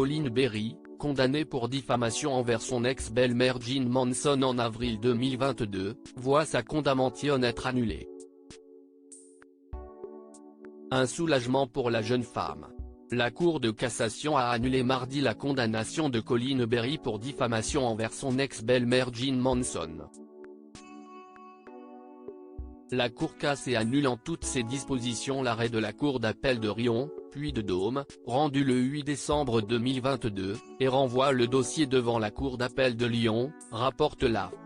Colin Berry, condamnée pour diffamation envers son ex-belle-mère Jean Manson en avril 2022, voit sa condamnation être annulée. Un soulagement pour la jeune femme. La Cour de cassation a annulé mardi la condamnation de Colin Berry pour diffamation envers son ex-belle-mère Jean Manson. La Cour casse et annule en toutes ses dispositions l'arrêt de la Cour d'appel de Riom, puis de Dôme, rendu le 8 décembre 2022, et renvoie le dossier devant la Cour d'appel de Lyon, rapporte l'AFP.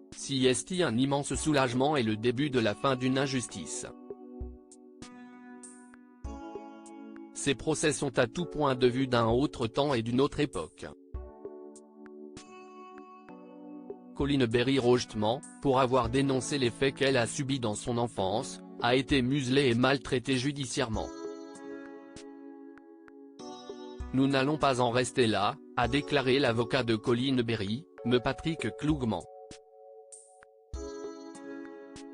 C'est un immense soulagement et le début de la fin d'une injustice. Ces procès sont à tout point de vue d'un autre temps et d'une autre époque. Colin Berry Rogetement, pour avoir dénoncé les faits qu'elle a subis dans son enfance, a été muselée et maltraitée judiciairement. Nous n'allons pas en rester là, a déclaré l'avocat de Colin Berry, M. Patrick Clougman.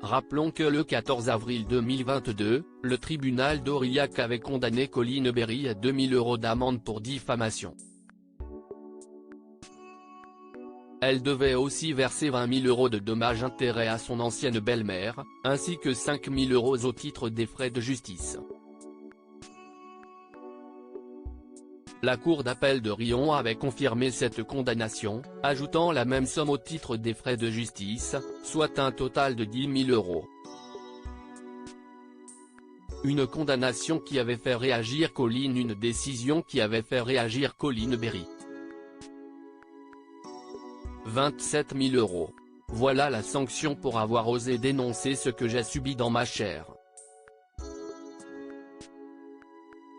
Rappelons que le 14 avril 2022, le tribunal d'Aurillac avait condamné Colin Berry à 2 000 € d'amende pour diffamation. Elle devait aussi verser 20 000 € de dommages-intérêts à son ancienne belle-mère, ainsi que 5 000 € au titre des frais de justice. La Cour d'appel de Riom avait confirmé cette condamnation, ajoutant la même somme au titre des frais de justice, soit un total de 10 000 €. Une condamnation qui avait fait réagir Colin, une décision qui avait fait réagir Colin Berry. 27 000 €. Voilà la sanction pour avoir osé dénoncer ce que j'ai subi dans ma chair.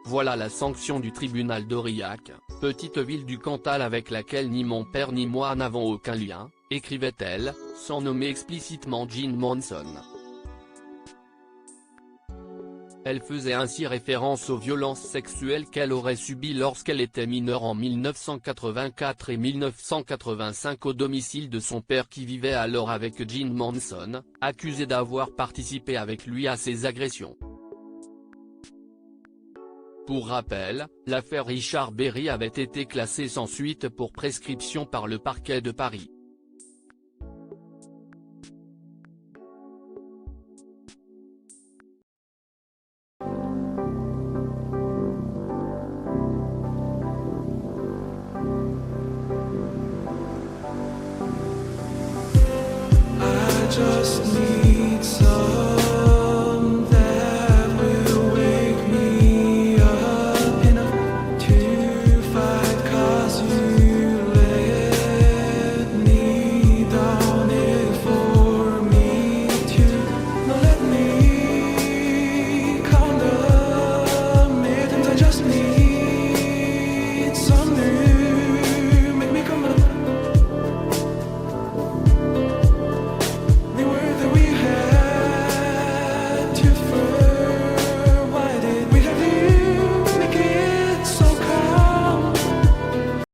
Voilà la sanction du tribunal d'Aurillac, petite ville du Cantal avec laquelle ni mon père ni moi n'avons aucun lien, écrivait-elle, sans nommer explicitement Jean Manson. Elle faisait ainsi référence aux violences sexuelles qu'elle aurait subies lorsqu'elle était mineure en 1984 et 1985 au domicile de son père qui vivait alors avec Jean Manson, accusé d'avoir participé avec lui à ces agressions. Pour rappel, l'affaire Richard Berry avait été classée sans suite pour prescription par le parquet de Paris. I just need some